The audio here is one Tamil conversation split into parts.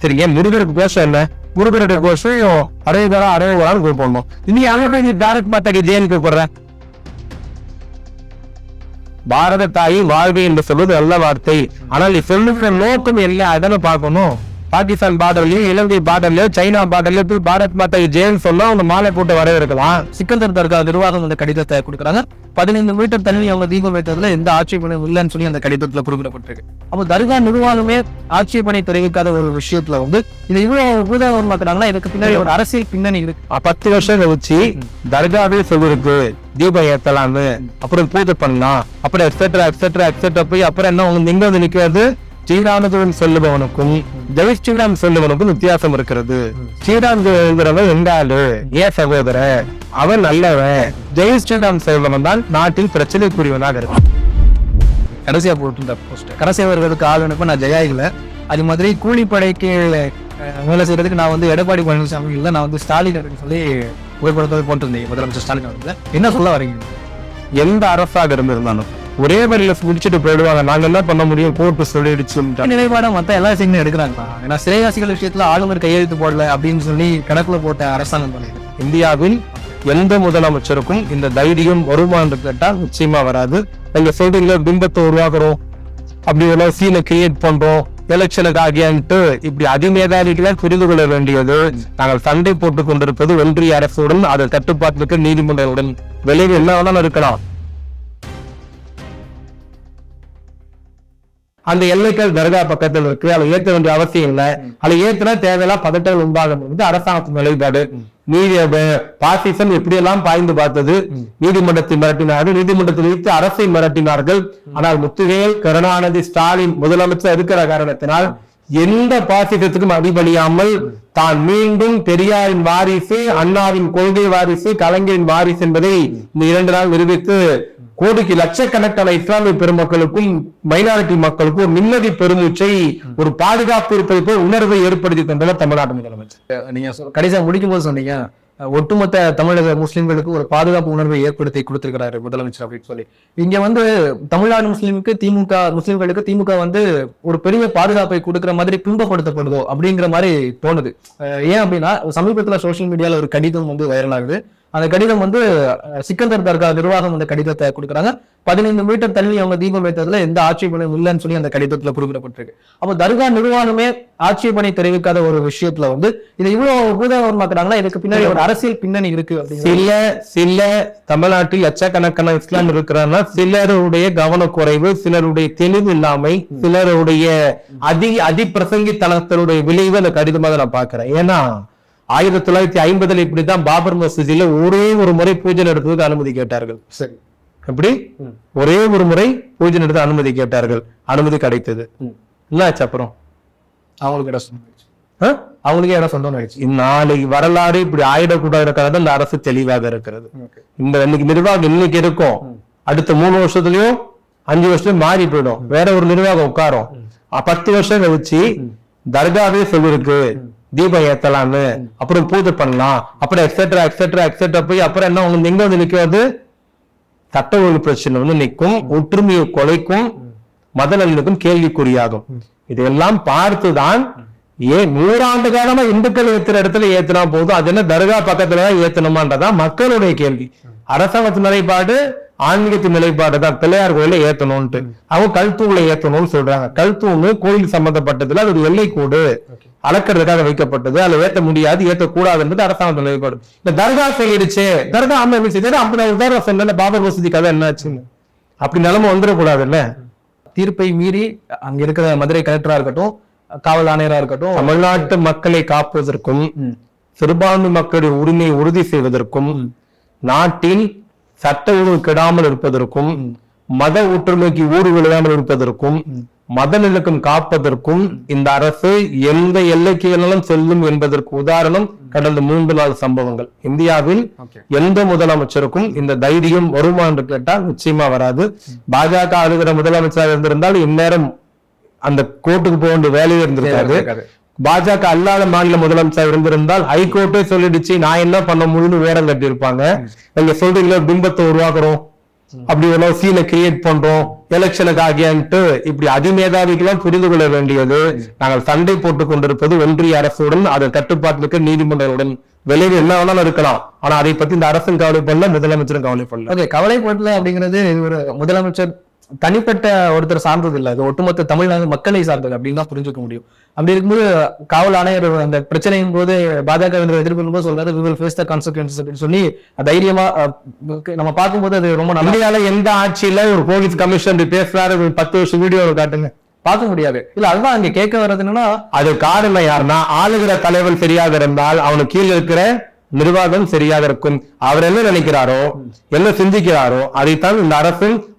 சரிங்க, முருகருக்கு கோஷம் என்ன? முருகருடைய கோஷம் அரைவரான்னு போடணும். நீ அங்க போய் நீ பாரத் மாதாக்கு ஜெயன்னு கூப்பிடுற. பாரத தாய் வாழ்வு என்று சொல்வது நல்ல வார்த்தை. ஆனால் நீ சொல்லுகிற நோக்கம் இல்லை, அதான பார்க்கணும். பாகிஸ்தான் பார்டர்லயோ, இலங்கை பார்டர்லயோ, சைனா பார்டர்லயோ போய் பாரத் மாதா ஜெயன் சொன்னா அவங்க மாலை போட்டு வரவேற்கலாம். சிக்கந்தர் தர்கா நிர்வாகம் அந்த கடிதத்தை கொடுக்குறாங்க. 15 மீட்டர் தள்ளி அவங்க தீபம் வைத்ததுல எந்த ஆட்சேபனையும் இல்லைன்னு சொல்லி அந்த கடிதத்துல குறிப்பிடப்பட்டிருக்கு. அப்போ தர்கா நிர்வாகமே ஆட்சேபனை தெரிவிக்காத ஒரு விஷயத்துல இது இவ்வளவு பூதாகரமாக்குறாங்கன்னா இதுக்கு பின்னாடி ஒரு அரசியல் பின்னணி இருக்கு. 10 வருஷம் கழிச்சு தர்காவே சொல்லிருக்கு தீபம் ஏத்தலாம்னு, அப்புறம் பூஜை பண்ணலாம், அப்புறம் எக்ஸெட்ரா எக்ஸெட்ரா எக்ஸெட்ரா போய் அப்புறம் என்ன அவங்க எங்க வந்து நிக்கிறது? ஸ்ரீராமதுடன் சொல்லுபவனுக்கும் ஜெய் ஸ்ரீராம் சொல்லுவனுக்கும் வித்தியாசம் இருக்கிறது. ஸ்ரீராம் வெங்காளு ஏன் சகோதர, அவன் நல்லவன். ஜெய் ஸ்ரீராம் சொல்லுவன் தான் நாட்டில் பிரச்சனைக்குரியவனாக இருக்கு. கடைசியா போட்டு போஸ்ட் கரசேவர்களுக்கு ஆளுநருக்கு நான் ஜெயா இல்லை. அது மாதிரி கூலிப்படைக்கு வேலை செய்யறதுக்கு நான் எடப்பாடி பழனிசாமி இல்லை, நான் ஸ்டாலின் சொல்லி புகைப்படத்தை போட்டிருந்தேன் முதலமைச்சர் ஸ்டாலின் அவர்கள். என்ன சொல்ல வரீங்க? எந்த அரசாக இருந்திருந்தாலும் ஒரே வரியில முடிச்சுட்டு போயிடுவாங்க. நாங்க என்ன பண்ண முடியும், கோர்ட்டு சொல்லிடுச்சு நிலைப்பாட மத்த எல்லா விஷயங்களும் எடுக்கிறாங்க. ஏன்னா சிறைவாசிகள் விஷயத்துல ஆளுநர் கையெழுத்து போடல அப்படின்னு சொல்லி கணக்குல போட்ட அரசாங்கம் பண்ணிடுது. இந்தியாவில் எந்த முதலமைச்சருக்கும் இந்த தைரியம் வருமா என்று கேட்டால் நிச்சயமா வராது. நீங்க சொல்றீங்களா பிம்பத்தை உருவாக்குறோம், அப்படி எல்லாம் சீனை கிரியேட் பண்றோம் எலெக்ஷனுக்கு ஆகியான்ட்டு, இப்படி அதிமேதாரிகள் புரிந்து கொள்ள வேண்டியது நாங்கள் சண்டை போட்டுக் கொண்டிருப்பது ஒன்றிய அரசுடன், அதை கட்டுப்பாட்டுக்கு நீதிமன்றங்களுடன். விளைவு என்ன வேணாலும் இருக்கலாம். அந்த எல்லைகள் தர்கா பக்கத்தில் இருக்கு, அதை ஏற்ற வேண்டிய அவசியம் இல்லை. அதை ஏற்றினா தேவையெல்லாம் பதட்டங்கள் உண்டாகும். அரசாங்கத்தின் நிலைப்பாடு. பாசிசம் எப்படியெல்லாம் பாய்ந்து பார்த்தது. நீதிமன்றத்தை மிரட்டினார்கள், நீதிமன்றத்தில் வைத்து அரசை மிரட்டினார்கள். ஆனால் முத்துவேல் கருணாநிதி ஸ்டாலின் முதலமைச்சர் இருக்கிற காரணத்தினால் எந்த பாசிசத்துக்கும் அடிபணியாமல் தான் மீண்டும் பெரியாரின் வாரிசு, அண்ணாவின் கொள்கை வாரிசு, கலைஞரின் வாரிசு என்பதை இந்த 2 நாள் நிரூபித்து கோடிக்கு லட்சக்கணக்கான இஸ்லாமிய பெருமக்களுக்கும் மைனாரிட்டி மக்களுக்கும் ஒரு நிம்மதி பெருமூச்சை, ஒரு பாதுகாப்பு இருப்பதை போல் உணர்வை ஏற்படுத்தி தந்தவர் தமிழ்நாட்டு முதலமைச்சர். நீங்க கடைசியா முடிக்கும் போது சொன்னீங்க ஒட்டுமொத்த தமிழக முஸ்லிம்களுக்கு ஒரு பாதுகாப்பு உணர்வை ஏற்படுத்தி கொடுத்திருக்கிறாரு முதலமைச்சர் அப்படின்னு சொல்லி. இங்க தமிழ்நாடு முஸ்லிம்களுக்கு திமுக ஒரு பெரிய பாதுகாப்பை கொடுக்கிற மாதிரி பிம்பப்படுத்தப்படுதோ அப்படிங்கிற மாதிரி தோணுது. ஏன் அப்படின்னா சமீபத்துல சோசியல் மீடியால ஒரு கடிதம் வைரல் ஆகுது. அந்த கடிதம் சிக்கந்தர் தர்கா நிர்வாகம் அந்த கடிதத்தை கொடுக்குறாங்க. 15 மீட்டர் தள்ளி அவங்க தீபம் வைத்ததுல எந்த ஆட்சேபனையும் இல்லைன்னு சொல்லி அந்த கடிதத்துல குறிப்பிடப்பட்டிருக்கு. அப்போ தர்கா நிர்வாகமே ஆட்சேபனை தெரிவிக்காத ஒரு விஷயத்துல இது இவ்வளவு பூதாகரமாக்குறாங்கன்னா இதுக்கு பின்னாடி ஒரு அரசியல் பின்னணி இருக்கு. சில தமிழ்நாட்டில் லட்சக்கணக்கான இஸ்லாம் இருக்கிறாங்கன்னா சிலருடைய கவனக்குறைவு, சிலருடைய தெளிவு இல்லாமை, சிலருடைய அதிபிரசங்கித்தனத்தினுடைய விளைவு அந்த கடிதமாக நான் பாக்குறேன். ஏன்னா 1950 இப்படிதான் பாபர் மசூதியில ஒரே ஒரு முறை பூஜை நடத்துவதற்கு அனுமதி கேட்டார்கள். சரி, எப்படி ஒரே ஒரு முறை பூஜை நடத்த அனுமதி கேட்டார்கள், அனுமதி கிடைத்தது. என்ன ஆச்சு அப்புறம்? அவங்களுக்கு இடம் சொந்தம் ஆயிடுச்சு. நாளைக்கு வரலாறு இப்படி ஆயிடக்கூடாது. இந்த அரசு தெளிவாக இருக்கிறது. இந்த நிர்வாகம் இன்னைக்கு இருக்கும், அடுத்த 3 வருஷத்துலயும் 5 வருஷத்துலயும் மாறி போயிடும், வேற ஒரு நிர்வாகம் உட்காரும். 10 வருஷம் கழிச்சு தர்காவே சொல்லிருக்கு தீபம் ஏத்தலாம்னு, அப்புறம் பூஜை பண்ணலாம், அப்புறம் எக்ஸெட்ரா எக்ஸெட்ரா எக்ஸெட்ரா போய் அப்புறம் என்ன அவங்க எங்க நிக்கிறது? சட்ட ஒழுங்கு பிரச்சனை நிற்கும், ஒற்றுமையை கொலைக்கும், மத நல்லிணக்கம் கேள்விக்குறியாகும். இதெல்லாம் பார்த்துதான் 100 ஆண்டு காலமா இந்துக்கள் ஏத்துற இடத்துல ஏத்தினா போதும், அது என்ன தர்கா பக்கத்துல ஏத்தணுமான்றதான் மக்களுடைய கேள்வி. அரசாங்கத்தின் நிலைப்பாடு ஆன்மீகத்தின் நிலைப்பாடுதான் பிள்ளையார் கோயில ஏத்தணும்ட்டு, அவங்க கல்தூளை ஏத்தணும்னு சொல்றாங்க. கல்தூணு கோயில் சம்பந்தப்பட்டதுல அது ஒரு எல்லைக்கூடு அளக்கிறதுக்காக வைக்கப்பட்டது, அதுல ஏத்த முடியாது, ஏற்றக்கூடாதுன்றது அரசாங்கத்தின் நிலைப்பாடு. இந்த தர்கா செய்யிடுச்சு, தர்கா அம்மா பாபர் மசூதி கதை என்னாச்சுன்னு அப்படி நிலைமை வந்துடக்கூடாது இல்ல. தீர்ப்பை மீறி அங்க இருக்கிற மதுரை கலெக்டரா இருக்கட்டும், காவல் ஆணையரா இருக்கட்டும், தமிழ்நாட்டு மக்களை காப்பதற்கும் சிறுபான்மை மக்களுடைய உரிமையை உறுதி செய்வதற்கும், நாட்டில் சட்ட ஒழுங்கு கெடாமல் இருப்பதற்கும், மத ஒற்றுமைக்கு ஊறு விளையாமல் இருப்பதற்கும், மத நிலக்கம் காப்பதற்கும் இந்த அரசு எந்த எல்லைக்கு வேணாலும் செல்லும் என்பதற்கு உதாரணம் கடந்த 3 நாள் சம்பவங்கள். இந்தியாவில் எந்த முதலமைச்சருக்கும் இந்த தைரியம் வருமா என்று கேட்டால் நிச்சயமா வராது. பாஜக ஆளுகிற முதலமைச்சராக இருந்திருந்தால் இந்நேரம் அந்த கோர்ட்டுக்கு போக வேண்டிய வேலையே இருந்திருக்காது. பாஜக அல்லாத மாநில முதலமைச்சர் இருந்திருந்தால் ஹைகோர்ட்டே சொல்லிடுச்சு நான் என்ன பண்ண முடியும்னு வேடம் கட்டி இருப்பாங்க. நீங்க சொல்றீங்களா பிம்பத்தை உருவாக்குறோம், அப்படி ஒரு சீனை கிரியேட் பண்றோம் எலெக்ஷனுக்கு ஆகியான்ட்டு இப்படி அதிமேதாவிகளும் புரிந்து கொள்ள வேண்டியது நாங்கள் சண்டை போட்டுக் கொண்டிருப்பது ஒன்றிய அரசுடன் அதன் கட்டுப்பாட்டிற்கு நீதிமன்றங்களுடன் விளைவு என்ன வேணாலும் இருக்கலாம். ஆனா அதை பத்தி இந்த அரசும் கவலைப்படல, முதலமைச்சரும் கவலைப்படல. ஓகே, கவலைப்படல அப்படிங்கிறது இது ஒரு முதலமைச்சர் தனிப்பட்ட ஒருத்தர் சார்ந்தது இல்லை, அது ஒட்டுமொத்த தமிழ்நாடு மக்களை சார்ந்தது அப்படின்னு தான் புரிஞ்சுக்க முடியும். அப்படி இருக்கும்போது காவல் ஆணையர் அந்த பிரச்சனையின் போது பாஜக எதிர்ப்பு போது சொல்றாரு we will face the consequences அப்படின்னு சொல்லி தைரியமா நம்ம பார்க்கும்போது அது ரொம்ப இந்தியால எந்த ஆட்சியில ஒரு போலீஸ் கமிஷன் பேசுறாரு 10 வருஷம் வீடியோ காட்டுங்க, பார்க்க முடியாது. இல்ல அதுதான் அங்க கேட்க வர்றது என்னன்னா, அது காரணம் யாருன்னா ஆளுகிற தலைவர் சரியாக இருந்தால் அவனுக்கு கீழே இருக்கிற நிர்வாகம் சரியாக இருக்கும். அவர் என்ன நினைக்கிறாரோ என்ன சிந்திக்கிறாரோ அதைத்தான் இந்த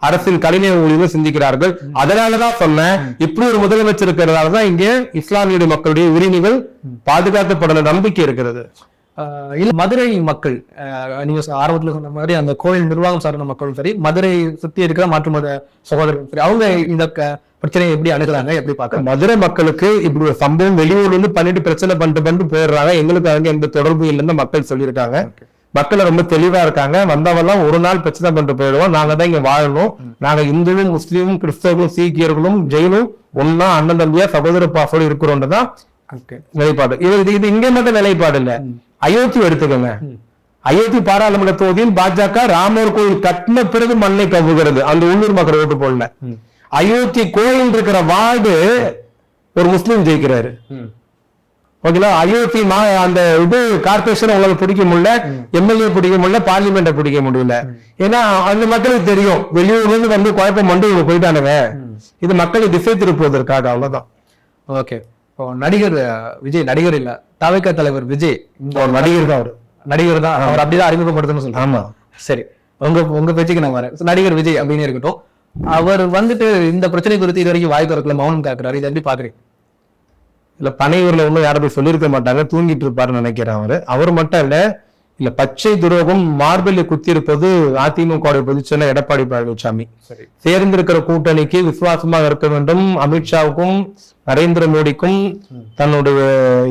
அரசின் கலைஞர் ஊழியர்கள் சிந்திக்கிறார்கள். அதனாலதான் சொன்னேன், இப்படி ஒரு முதலமைச்சர் இருக்கிறதாலதான் இங்கே இஸ்லாமிய மக்களுடைய உரிமைகள் பாதுகாக்கப்பட நம்பிக்கை இருக்கிறது. இல்ல மதுரை மக்கள், நீங்க ஆரம்பத்துல சொன்ன மாதிரி அந்த கோயில் நிர்வாகம் சார்ந்த மக்களும் சரி, மதுரை சுத்தி இருக்கிற மாற்று மத சகோதரர்கள் சரி, அவங்க இந்த பிரச்சனையை எப்படி அணுகுறாங்க, எப்படி பார்க்க? மதுரை மக்களுக்கு இப்படி ஒரு சம்பவம் வெளியூர்ல இருந்து பண்ணிட்டு பிரச்சனை பண்ணிட்டு போயிடுறாங்க, எங்களுக்கு அங்க எந்த தொடர்பு இல்லைன்னு மக்கள் சொல்லியிருக்காங்க. மக்கள் ரொம்ப தெளிவா இருக்காங்க. வந்தவெல்லாம் ஒரு நாள் பிரச்சனை பண்ணிட்டு போயிடுவோம், நாங்க தான் இங்க வாழணும், நாங்க இந்துவும் முஸ்லீமும் கிறிஸ்தவர்களும் சீக்கியர்களும் ஜெயினும் ஒன்னா அண்ணன் தம்பியா சகோதர பாசோடு இருக்கிறோம்ன்றதான் நிலைப்பாடு. இது இங்க மட்டும் நிலைப்பாடு இல்ல, அயோத்தி எடுத்துக்கோங்க. அயோத்தி பாராளுமன்ற தொகுதியில் பாஜக ராமர் கோயில் கட்டின பிறகு மண்ணை கவுகிறது, அந்த உள்ளூர் மக்கள் ஓட்டு போடல. அயோத்தி கோயில் இருக்கிற வார்டு ஒரு முஸ்லீம் ஜெயிக்கிறாரு. ஓகேங்களா, அயோத்தி அந்த இது கார்பரேஷன் உங்களுக்கு பிடிக்க முடியல, எம்எல்ஏ பிடிக்க முடியல, பார்லிமெண்ட பிடிக்க முடியல. ஏன்னா அந்த மக்களுக்கு தெரியும் வெளியூர்ல இருந்து வந்து குழப்பம் மண்டு போயிட்டானுங்க, இது மக்களை திசை திருப்புவதற்காக, அவ்வளவுதான். ஓகே, நடிகர் விஜய், நடிகர் இல்ல தவிக தலைவர் விஜய், ஒரு நடிகர் தான், நடிகர் தான், அவர் அப்படிதான் அறிமுகப்படுத்தணும்னு சொல்றேன். ஆமா சரி, உங்க பேச்சுக்கு நான் வரேன். நடிகர் விஜய் அப்படின்னு இருக்கட்டும், அவர் வந்துட்டு இந்த பிரச்சனை குறித்து இது வரைக்கும் வாய் திறக்கல, மௌனம் காக்குறாரு, இதை எப்படி பாக்குறீங்க? இல்ல பனையூர்ல ஒண்ணும் யாரும் போய் சொல்லியிருக்க மாட்டாங்க, தூங்கிட்டு இருப்பாருன்னு நினைக்கிறேன். அவர் மட்டும் இல்ல பச்சை துரோகம் மார்பில் குத்தி இருப்பது அதிமுக பொதுச்செயல எடப்பாடி பழனிசாமி சேர்ந்திருக்கிற கூட்டணிக்கு விசுவாசமாக இருக்க வேண்டும். அமித்ஷாவுக்கும் நரேந்திர மோடிக்கும் தன்னுடைய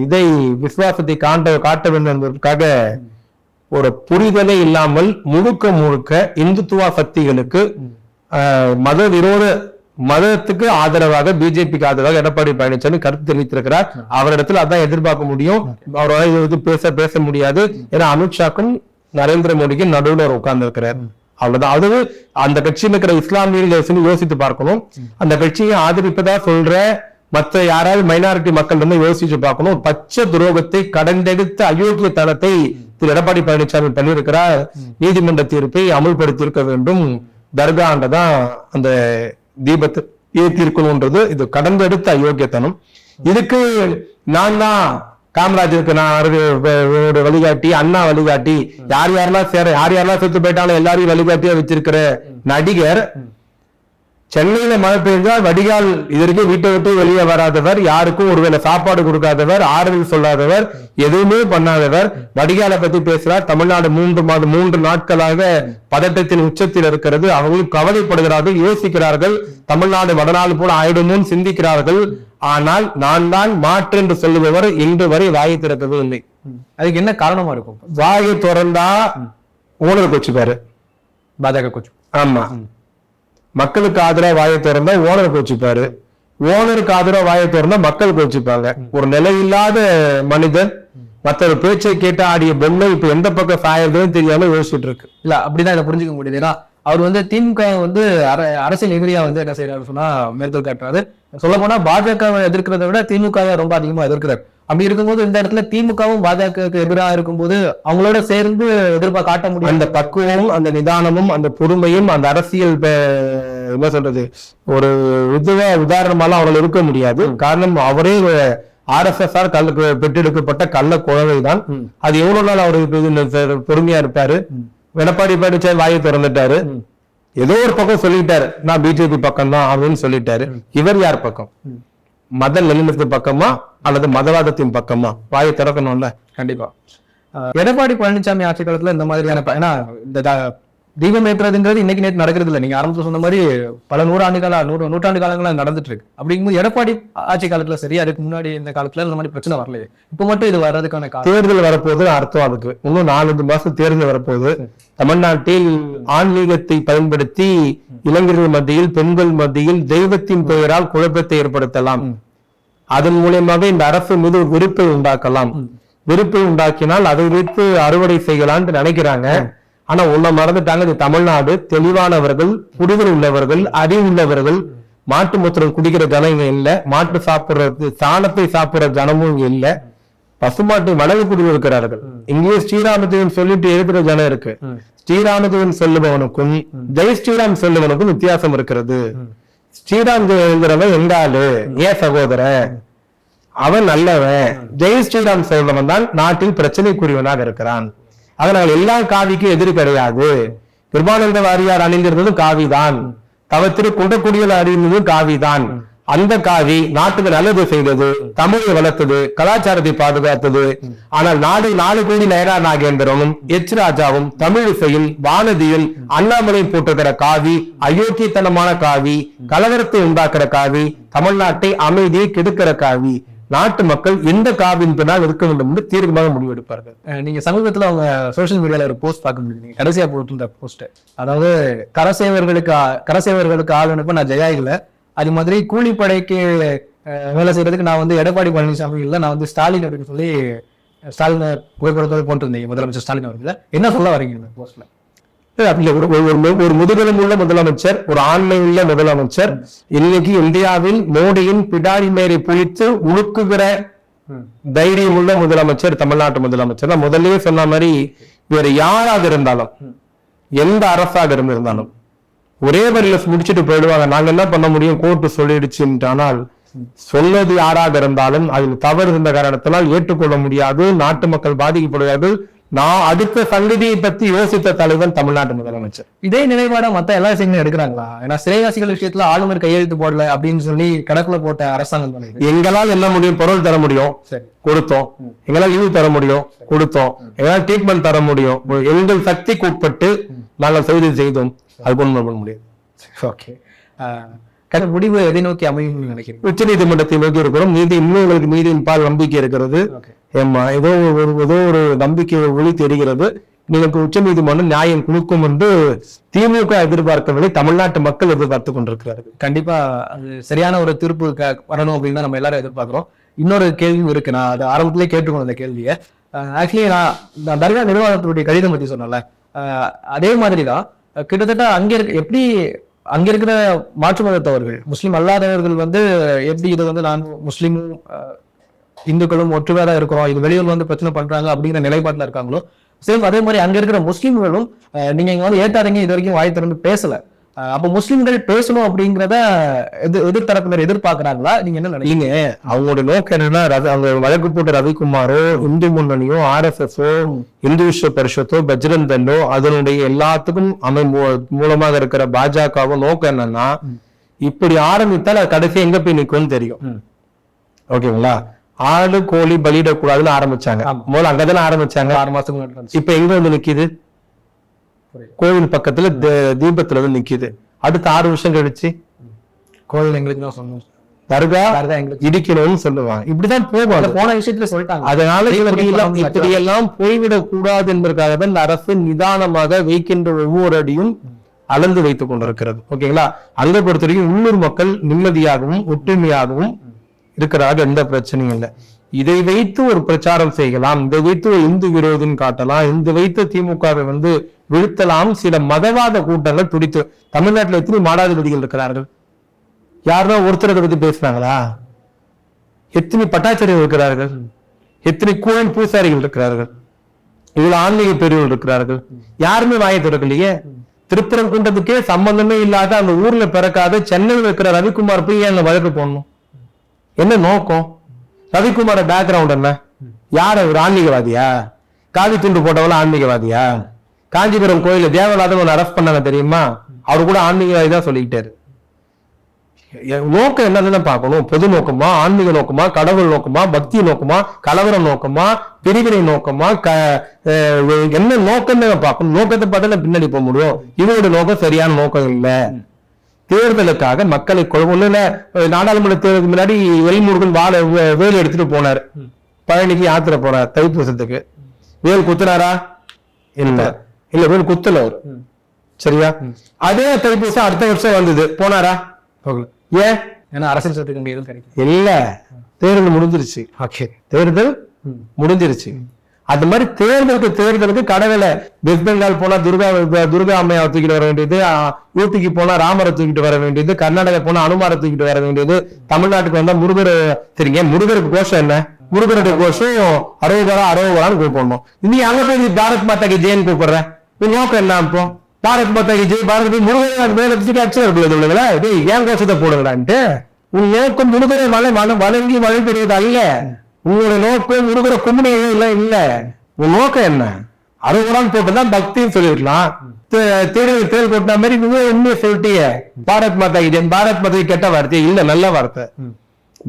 இதை விசுவாசத்தை காட்ட வேண்டும் என்பதற்காக ஒரு புரிதலே இல்லாமல் முழுக்க இந்துத்துவ சக்திகளுக்கு மத விரோத மதத்துக்கு ஆதரவாக பிஜேபிக்கு ஆதரவாக எடப்பாடி பழனிசாமி கருத்து தெரிவித்திருக்கிறார். அவரிடத்துல அதான் எதிர்பார்க்க முடியும், அவரால் பேச முடியாது. ஏன்னா அமித்ஷாக்கும் நரேந்திர மோடிக்கும் நடுவில் உட்கார்ந்து இருக்கிறார், அவ்வளவுதான். அது அந்த கட்சியில் இருக்கிற இஸ்லாமியர்கள் யோசித்து பார்க்கணும். அந்த கட்சியை ஆதரிப்பதா சொல்ற மற்ற யாராவது மைனாரிட்டி மக்கள் வந்து யோசிச்சு பார்க்கணும். பச்சை துரோகத்தை கடந்தெடுத்த அயோக்கிய தனத்தை திரு எடப்பாடி பழனிசாமி பண்ணியிருக்கிறார். நீதிமன்ற தீர்ப்பை அமுல்படுத்தி இருக்க வேண்டும். தர்காண்டதான் அந்த தீபத்தை ஏற்றிருக்கணும்ன்றது இது கடந்தெடுத்த அயோக்கியத்தனம். இதுக்கு நான் தான் காமராஜருக்கு நான் வழிகாட்டி, அண்ணா வழிகாட்டி, யார் யாரெல்லாம் செத்து போயிட்டாலும் எல்லாரையும் வழிகாட்டியா வச்சிருக்கிற நடிகர் சென்னையில மழை பெய்தால் வடிகால் இதற்கு வீட்டை விட்டு வெளியே வராதவர், யாருக்கும் ஒருவேளை சாப்பாடு கொடுக்காதவர், ஆறுதல் சொல்லாதவர், எதுவுமே பண்ணாதவர் வடிகாலை பத்தி பேசுறார். தமிழ்நாடு 3 நாட்களாக பதட்டத்தின் உச்சத்தில் இருக்கிறது. அவர்களும் கவலைப்படுகிறார்கள், யோசிக்கிறார்கள், தமிழ்நாடு வடநாடு போல ஆயிடுமோன்னு சிந்திக்கிறார்கள். ஆனால் நான் தான் மாற்று என்று சொல்லுபவர் இன்று வரை வாயை திறக்கவே இல்லை. அதுக்கு என்ன காரணமா இருக்கும்? வாயை திறந்தா ஓனர் கோச்சுப்பாரு பாஜக கோச்சு. ஆமா, மக்களுக்கு ஆதரவா வாயை திறந்தா ஓனர் கோச்சுப்பாரு, ஓனருக்கு ஆதரவா வாயை திறந்தா மக்கள் கோச்சுப்பாங்க. ஒரு நிலையில்லாத மனிதன் மற்ற பேச்சை கேட்டு ஆடிய பொம்மை இப்ப எந்த பக்கம் சாயறதுன்னு தெரியாம யோசிச்சுட்டு இருக்கு. இல்ல அப்படிதான் இதை புரிஞ்சுக்க முடியுது. ஏன்னா அவர் வந்து திமுக வந்து அரசியல் எதிரியா வந்து என்ன செய்யறாரு சொன்னா மேற்கோள் காட்டுறாரு. சொல்ல போனா பாஜகவை எதிர்க்கிறத விட திமுக ரொம்ப அதிகமா எதிர்க்கிறார். அப்படி இருக்கும்போது இந்த இடத்துல திமுகவும் பாஜகவுக்கு எதிராக இருக்கும்போது அவங்களோட சேர்ந்து எதிர்ப்பா காட்ட முடியும். அந்த பக்குவமும் அந்த நிதானமும் அந்த பொறுமையும் அந்த அரசியல் என்ன சொல்றது ஒரு உதாரணமாலாம் அவர்கள் இருக்க முடியாது. காரணம் அவரே RSS பெற்றெடுக்கப்பட்ட கள்ள குழந்தைதான். அது எவ்வளவு நாள் அவருக்கு பொறுமையா இருப்பாரு. எடப்பாடி பழனிசாமி வாயை திறந்துட்டாரு, ஏதோ ஒரு பக்கம் சொல்லிட்டாரு நான் பிஜேபி பக்கம் தான் அப்படின்னு சொல்லிட்டாரு. இவர் யார் பக்கம்? மத நல்லிணத்தின் பக்கமா அல்லது மதவாதத்தின் பக்கமா? வாயை திறக்கணும்ல. கண்டிப்பா எடப்பாடி பழனிசாமி ஆட்சி காலத்துல இந்த மாதிரியான ஏன்னா இந்த தீபம் ஏற்றுறதுங்கிறது இன்னைக்கு நேற்று நடக்கிறது இல்லை. நீங்க ஆரம்பத்தில் சொன்ன மாதிரி பல நூற்றாண்டு காலங்களா நடந்துட்டு இருக்கு. அப்படிங்கும்போது எடப்பாடி ஆட்சி காலத்துல சரி, அதுக்கு முன்னாடி இந்த காலத்துல இந்த மாதிரி பிரச்சனை வரலையே, இப்ப மட்டும் இது வர்றதுக்கான தேர்தல் வரப்போது அர்த்தம் அதுக்கு. இன்னும் 4 மாசம் தேர்தல் வரப்போகுது. தமிழ்நாட்டில் ஆன்மீகத்தை பயன்படுத்தி இளைஞர்கள் மத்தியில், பெண்கள் மத்தியில் தெய்வத்தின் பெயரால் குழப்பத்தை ஏற்படுத்தலாம். அதன் மூலியமாக இந்த அரசு மீது ஒரு வெறுப்பை உண்டாக்கலாம். வெறுப்பை உண்டாக்கினால் அதை வைத்து அறுவடை செய்யலாம்னு நினைக்கிறாங்க. ஆனா உன்ன மறந்துட்டாங்க, இது தமிழ்நாடு. தெளிவானவர்கள், புரிதல் உள்ளவர்கள், அறிவு உள்ளவர்கள், மாட்டு மூத்திரம் குடிக்கிற ஜனம் இங்க இல்ல, மாட்டு சாப்பிடுறது சாணத்தை சாப்பிடுற ஜனமும் இங்க இல்ல, பசுமாட்டை வணங்கி குடியிருக்கிறார்கள். இங்கேயே ஸ்ரீராமதேவன் சொல்லிட்டு இருக்கிற ஜனம் இருக்கு. ஸ்ரீராமதேவன் சொல்லுபவனுக்கும் ஜெய் ஸ்ரீராம் சொல்லுவனுக்கும் வித்தியாசம் இருக்கிறது. ஸ்ரீராம் எழுதுறவன் எங்க ஆளு, ஏன் சகோதர, அவன் நல்லவன். ஜெய் ஸ்ரீராம் சொல்றவன் தான் நாட்டில் பிரச்சனைக்குரியவனாக இருக்கிறான். அதனால் எல்லா காவிக்கும் எதிரி கிடையாது. கிருபானந்த வாரியார் அணிந்திருந்ததும் காவிதான். தவத்திரு குண்டக்குடியில் அணிந்ததும் காவிதான். அந்த காவி நாட்டுக்கு நல்லது செய்தது, தமிழை வளர்த்தது, கலாச்சாரத்தை பாதுகாத்தது. ஆனால் 4 கோடி நயனா நாகேந்திரனும் எச் ராஜாவும் தமிழிசையில், வானதியில், அண்ணாமலை போட்டிருக்கிற காவி அயோக்கியத்தனமான காவி, கலவரத்தை உண்டாக்குற காவி, தமிழ்நாட்டை அமைதியை கெடுக்கிற காவி. நாட்டு மக்கள் எந்த காவின் பின்னால் இருக்க வேண்டும் என்று தீர்க்கமாக முடிவெடுப்பார்கள். நீங்க சமீபத்துல அவங்க சோசியல் மீடியால ஒரு போஸ்ட் பார்க்க முடியும். கடைசியா போட்டிருந்த போஸ்ட், அதாவது கரசேவர்களுக்கு ஆள் அனுப்ப நான் ஜெயா இல்ல, அது மாதிரி கூலிப்படைக்கு வேலை செய்யறதுக்கு நான் வந்து எடப்பாடி பழனிசாமி இல்லை, நான் வந்து ஸ்டாலின் அப்படின்னு சொல்லி ஸ்டாலின் புகைப்படத்தோடு போட்டிருந்தீங்க, முதலமைச்சர் ஸ்டாலின் அவர்கள். என்ன சொல்ல வரீங்க இந்த போஸ்ட்ல? ஒரு முதுகெலும் உள்ள முதலமைச்சர், ஒரு ஆண்மை உள்ள முதலமைச்சர். இன்னைக்கு இந்தியாவில் மோடியின் பிடாரி மேரை பிடித்து உழுக்குகிற தைரியம் உள்ள முதலமைச்சர் தமிழ்நாட்டு முதலமைச்சர். நான் முதல்லயே சொன்ன மாதிரி வேற யாராக இருந்தாலும், எந்த அரசாக இருந்திருந்தாலும் ஒரே வரியில முடிச்சுட்டு போயிடுவாங்க. நாங்க என்ன பண்ண முடியும், கோர்ட்டு சொல்லிடுச்சு. ஆனால் சொன்னது யாராக இருந்தாலும் அதில் தவறு இருந்த காரணத்தினால் ஏற்றுக்கொள்ள முடியாது. நாட்டு மக்கள் பாதிக்கப்படுவார்கள். நான் அடுத்த சங்கதியை பத்தி யோசித்த தலைவன் தமிழ்நாட்டு முதலமைச்சர். இதே நிலைப்பாட மத்த எல்லா விஷயங்களும் எடுக்கிறாங்களா? ஏன்னா சிறைவாசிகள் விஷயத்துல ஆளுநர் கையெழுத்து போடல அப்படின்னு சொல்லி கணக்குல போட்ட அரசாங்கம். எங்களால் என்ன முடியும், பொருள் தர முடியும், கொடுத்தோம். எங்களால் லீவு தர முடியும், கொடுத்தோம். எங்களால் ட்ரீட்மெண்ட் தர முடியும். எங்கள் சக்திக்கு உட்பட்டு நாங்கள் செய்தோம். அது கொண்டு பண்ண முடியும். ஓகே, முடிவு எதை நோக்கி அமையும் நினைக்கிறேன்? உச்ச நீதிமன்றத்தை நோக்கி இருக்கிறோம். இன்னும் உங்களுக்கு நீதியின் பால் நம்பிக்கை இருக்கிறது. ஏதோ ஒரு நம்பிக்கை ஒளி தெரிகிறது. நீங்களுக்கு உச்ச நீதிமன்றம் நியாயம் கொடுக்கும் என்று திமுக எதிர்பார்க்கவில்லை, தமிழ்நாட்டு மக்கள் எதிர்பார்த்து கொண்டிருக்கிறார்கள். கண்டிப்பா அது சரியான ஒரு தீர்ப்பு வரணும் அப்படின்னு நம்ம எல்லாரும் எதிர்பார்க்கிறோம். இன்னொரு கேள்வியும் இருக்கு, நான் அது ஆரம்பத்திலே கேட்டுக்கணும் அந்த கேள்வியை. ஆக்சுவலி நான் தர்கா நிர்வாகத்தினுடைய கடிதம் பத்தி சொன்னல, அதே மாதிரிதான் கிட்டத்தட்ட அங்க இருக்கிற மாற்று மதத்தவர்கள், முஸ்லீம் அல்லாதவர்கள் வந்து எப்படி இது வந்து நான் முஸ்லீமும் இந்துக்களும் ஒற்றுமையா இருக்கிறோம், இது வெளியூர்ல வந்து பிரச்சனை பண்றாங்க அப்படிங்கிற நிலைப்பாட்டுல இருக்காங்களோ, சேம் அதே மாதிரி அங்க இருக்கிற முஸ்லீம்களும் நீங்க இங்க வந்து ஏத்தாதீங்க, இது வரைக்கும் வாய் திறந்து பேசல. அப்ப முஸ்லீம்கள் பேசணும் அப்படிங்கிறத எதிர்த்தரப்பினர் எதிர்பார்க்கிறாங்களா? நீங்க என்ன நினைக்கிறீங்க? அவங்களோட நோக்கம் என்னன்னா, அவங்க வழக்கு போட்ட ரவிக்குமாரோ, இந்து முன்னணியோ, RSSஓ, இந்து விஸ்வ பரிஷத்தோ, பஜ்ரங் தளோ, அதனுடைய எல்லாத்துக்கும் மூலமாக இருக்கிற பாஜகவோ நோக்கம் என்னன்னா, இப்படி ஆரம்பித்தால் அது கடைசி எங்க போய் நிற்கும்னு தெரியும். ஓகேங்களா? ஆடு கோழி பலியிடக்கூடாதுன்னு ஆரம்பிச்சாங்க. முதல்ல அங்கதானே ஆரம்பிச்சாங்க 6 மாசத்துக்கு முன்னாடி. இப்ப எங்க வந்து நிக்குது? கோவில் பக்கத்துல தீபத்துல வந்து நிக்குது. அடுத்த 6 வருஷம் கழிச்சு கோவில் எங்களுக்கு தான் சொன்னோம், தர்கா இடிக்கணும்னு சொல்லுவாங்க. இப்படிதான் போவாங்க. போன விஷயத்துல சொல்லிட்டாங்க. அதனால இப்படி எல்லாம் போய்விடக் கூடாது என்பதற்காக தான் இந்த அரசு நிதானமாக வைக்கின்ற ஒவ்வொரு அடியும் அளந்து வைத்துக் கொண்டிருக்கிறது. ஓகேங்களா? அங்க பொறுத்த வரைக்கும் உள்ளூர் மக்கள் நிம்மதியாகவும் ஒற்றுமையாகவும் இருக்கிறார்கள், எந்த பிரச்சனையும் இல்லை. இதை வைத்து ஒரு பிரச்சாரம் செய்யலாம், இதை வைத்து ஒரு இந்து விரோதின்னு காட்டலாம், இந்த வைத்து திமுகவை வந்து வீழ்த்தலாம். சில மதவாத கூட்டங்கள் துடித்து, தமிழ்நாட்டில் எத்தனை மாடாதிபதிகள் இருக்கிறார்கள்? யாருன்னா ஒருத்தரை பத்தி பேசுறாங்களா? எத்தனை பட்டாச்சாரியர்கள் இருக்கிறார்கள்? எத்தனை கோயில் பூசாரிகள் இருக்கிறார்கள்? இவ்வளவு ஆன்மீக பெரியவர்கள் இருக்கிறார்கள். யாருமே வாயை திறக்கலையே. திருப்பரங்குன்றதுக்கே சம்பந்தமே இல்லாத அந்த ஊர்ல பிறக்காத சென்னையில் இருக்கிற ரவிக்குமார் போய் ஏன் வழக்கு போடணும்? என்ன நோக்கம்? ரவிக்குமார பேக்ரவுண்ட் என்ன? யார் அவர்? ஆன்மீகவாதியா? காவி துண்டு போட்டவள ஆன்மீகவாதியா? காஞ்சிபுரம் கோயில தேவநாதன் அரெஸ்ட் பண்ணாங்க தெரியுமா? அவரு கூட ஆன்மீகவாதி தான் சொல்லிக்கிட்டாரு. நோக்கம் என்னன்னு பார்க்கணும். பொது நோக்கமா, ஆன்மீக நோக்கமா, கடவுள் நோக்கமா, பக்தி நோக்கமா, கலவரம் நோக்கமா, பிரிவினை நோக்கமா, என்ன நோக்கம் பார்க்கணும். நோக்கத்தை பார்த்தா பின்னாடி போக முடியும். இவருடைய நோக்கம் சரியான நோக்கம் இல்லை. தேர்தலுக்காக மக்களை ஒண்ணுல நாடாளுமன்ற தேர்தலுக்கு முன்னாடி வெல்முருகன் வேல் எடுத்துட்டு போனார். பழனிக்கு யாத்திரை போனார் தைப்பூசத்துக்கு. வேல் குத்துனாரா? இல்ல வேல் குத்தல அவரு. சரியா? அதே தைப்பூசம் அடுத்த வருஷம் வந்தது, போனாரா? போகல. ஏன்? ஏன்னா அரசியல் சட்டத்துக்கு எதுவும் கிடைக்கும் இல்ல, தேர்தல் முடிஞ்சிருச்சு. தேர்தல் முடிஞ்சிருச்சு. அது மாதிரி தேர்தலுக்கு கடவுளை வெஸ்ட் பெங்கால் போனா துர்கா அம்மையாவை தூக்கிட்டு வர வேண்டியது, யூபிக்கு போனா ராமரை தூக்கிட்டு வர வேண்டியது, கர்நாடகா போனா அனுமாரை தூக்கிட்டு வர வேண்டியது, தமிழ்நாட்டுக்கு வந்தா முருகர். சரிங்க, முருகருக்கு கோஷம் என்ன? முருகருடைய கோஷம் அரோகரான்னு கூப்பிடணும். நீ அங்க போய் பாரத் மாதா கி ஜெயின் கூப்பிடுற, நோக்கம் என்ன? இப்போ பாரத் மாதா கி ஜெய், பாரத் முருகன் மேல அச்சம் இருக்குல்ல, ஏன் கோஷத்தை போடுங்கடான்ட்டு. உன் நோக்கம் முருகரை வணங்கி மழை பெறுவது அல்ல. உங்களுடைய நோக்கம் முருகரை கும்பிடையே இல்ல. உன் நோக்கம் என்ன? அறுபதாம் போட்டுதான் பக்தின்னு சொல்லிருக்கலாம். தேர்தல் கொட்டின மாதிரி உண்மையை சொல்லிட்டிய. பாரத் மாதா கி ஜெய், பாரத் மாதா கெட்ட வார்த்தை இல்ல, நல்ல வார்த்தை.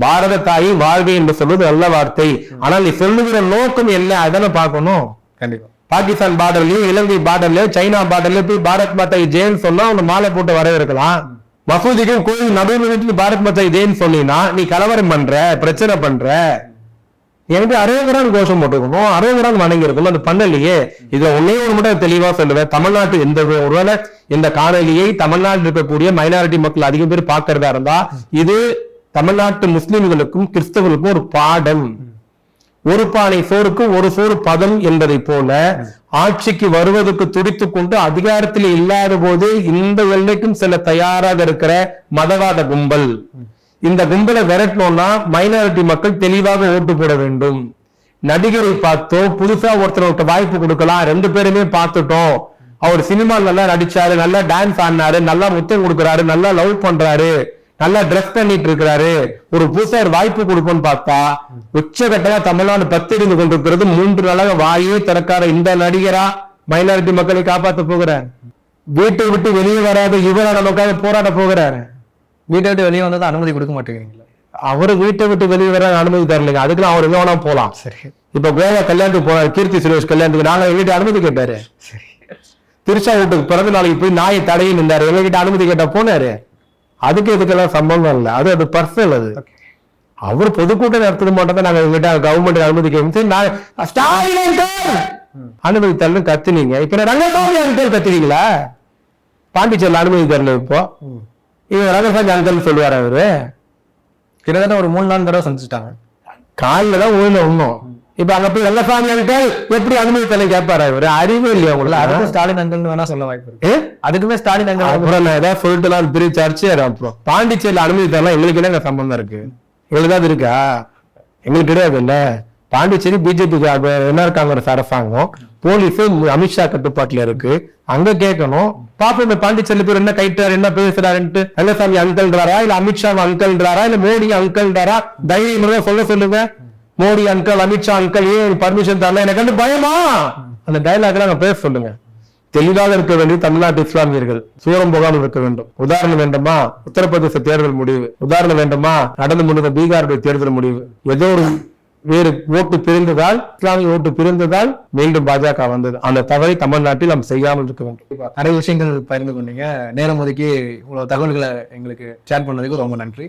பாரத தாய் வாழ்வை என்று சொல்வது நல்ல வார்த்தை. ஆனால் நீ சொல்லுகிற நோக்கம் என்ன, அதான பார்க்கணும். கண்டிப்பா. பாகிஸ்தான் பார்டர்லயும், இலங்கை பார்டர்லயும், சைனா பார்டர்லயும் போய் பாரத் மாதா ஜெயின் சொன்னா உன்னை மாலை போட்டு வரவேற்கலாம். மசூதிக்கும் கோயில் நடுவில் பாரத் மாதா ஜெயின் சொன்னீங்கன்னா நீ கலவரம் பண்ற, பிரச்சனை பண்ற. எனக்கு அரோகரான் கோஷம் போட்டுக்கணும், அரோகரான் வணங்கி இருக்கணும். அது பண்ணலையே. இதுல ஒன்னே ஒன்று மட்டும் தெளிவா சொல்லுவேன். தமிழ்நாட்டு ஒருவேளை இந்த காணொலியை தமிழ்நாட்டில் இருக்கக்கூடிய மைனாரிட்டி மக்கள் அதிகம் பேர் பார்க்கறதா இருந்தா, இது தமிழ்நாட்டு முஸ்லிம்களுக்கும் கிறிஸ்தவர்களுக்கும் ஒரு பாடம். ஒரு பானை சோறுக்கு ஒரு சோறு பதம் என்பதை போல ஆட்சிக்கு வருவதற்கு துடித்துக் கொண்டு அதிகாரத்தில் இல்லாத போது இந்த எல்லைக்கும் சில தயாராக இருக்கிற மதவாத கும்பல். இந்த கும்பலை விரட்டணும்னா மைனாரிட்டி மக்கள் தெளிவாக ஓட்டு போட வேண்டும். நடிகரை பார்த்தோம், புதுசா ஒருத்தர் வாய்ப்பு கொடுக்கலாம். 2 பேருமே பார்த்துட்டோம். அவர் சினிமா நல்லா நடிச்சாரு, நல்லா டான்ஸ் ஆடினாரு, நல்லா முத்தம் கொடுக்குறாரு, நல்லா லவ் பண்றாரு, நல்லா ட்ரெஸ் பண்ணிட்டு இருக்கிறாரு, ஒரு புதுசா வாய்ப்பு கொடுப்போம்னு பார்த்தா உச்சகட்டமா தமிழ்நாடு பத்திரிந்து கொண்டிருக்கிறது. 3 நாளாக வாயே திறக்காத இந்த நடிகரா மைனாரிட்டி மக்களை காப்பாற்ற போகிறார். வீட்டை விட்டு வெளியே வராத இவரா நமக்காக போராட போகிறார். வீட்டை விட்டு வெளியே வந்தா அனுமதி கொடுக்க மாட்டேங்கிறீங்களா? அவரு வீட்டை விட்டு வெளியே வர அனுமதி தரலைங்க. அதுக்குலாம் அவர் எங்க வேணா போலாம். சரி. இப்ப கோவா கல்யாணத்துக்கு போனார், கீர்த்தி சுரேஷ் கல்யாணத்துக்கு நாங்க வீட்டு அனுமதி கேட்டாரு. திருச்சா வீட்டுக்கு பிறந்த நாளைக்கு போய் நாயை தடையை நின்றாரு, எங்ககிட்ட அனுமதி கேட்டா போனாரு. அதுக்கு இதுக்கெல்லாம் சம்பந்தம் இல்லை. அது பர்சனல். அது அவர் பொதுக்கூட்டம் நடத்த மாட்டோம். நாங்க எங்கிட்ட கவர்மெண்ட் அனுமதி கேட்டு அனுமதி தரணும் கத்துனீங்க. இப்ப ரங்கசாமி அங்கிள் கத்துனீங்களா? பாண்டிச்சேரியில் அனுமதி தரல. இப்போ இவங்க ரங்கசாமி அங்கிள் சொல்லுவாரு. அவரு கிட்டத்தட்ட ஒரு 3-4 தடவை சந்திச்சுட்டாங்க. காலில் தான் ஊழல ஒண்ணும். இப்ப அங்க போய் ரங்கசாமி அங்கிள் எப்படி அனுமதி தரல கேட்பாரு. அவரு அறிவு இல்லையா உங்களுக்கு? அதுக்கும் ஸ்டாலின் அங்கிள் வேணா சொல்ல வாய்ப்பு இருக்கு. அதுக்குமே ஸ்டாலின் அங்கிள் அப்புறம் நான் ஏதாவது சொல்லிட்டு பெரிய சர்ச்சையா. அப்புறம் பாண்டிச்சேரியில் அனுமதி தரலாம் எங்களுக்கு என்ன சம்பந்தம் இருக்கு? எங்களுக்கு தான் இருக்கா? எங்களுக்கு கிடையாது. இல்ல பாண்டிச்சேரி பிஜேபி என்ன இருக்காங்க அரசாங்கம், போலீஸ் அமித்ஷா கட்டுப்பாட்டுல இருக்கு. அங்க கேட்கணும். பாப்போம் பாண்டிச்சேரியில பேர் என்ன கைட்டாரு, என்ன பேசுறாருன்ட்டு. ரங்கசாமி அங்கிள்ன்றாரா இல்ல அமித்ஷா அங்கிள்ன்றாரா இல்ல மோடி அங்கிள்ன்றாரா? தைரியம் சொல்ல சொல்லுங்க. மோடி அங்கிள், அமித்ஷா அங்கிள் ஏன் பர்மிஷன் தரல? எனக்கு வந்து பயமா? அந்த டைலாக் நாங்க பேச சொல்லுங்க. தெளிவாக இருக்க வேண்டிய தமிழ்நாட்டு இஸ்லாமியர்கள் சூரம் போகாமல் இருக்க வேண்டும். உதாரணம் வேண்டுமா? உத்தரப்பிரதேச தேர்தல் முடிவு. உதாரணம் வேண்டுமா? நடந்து முடிந்த பீகாருடைய தேர்தல் முடிவு. ஏதோ ஒரு வேறு ஓட்டு பிரிந்ததால், இஸ்லாமிய ஓட்டு பிரிந்ததால் மீண்டும் பாஜக வந்தது. அந்த தவறை தமிழ்நாட்டில் நாம் செய்யாமல் இருக்க வேண்டும். நிறைய விஷயங்கள் பகிர்ந்து கொண்டீங்க. நேரம் ஒதுக்கி இவ்வளவு தகவல்களை எங்களுக்கு ஷேர் பண்ணதுக்கு ரொம்ப நன்றி.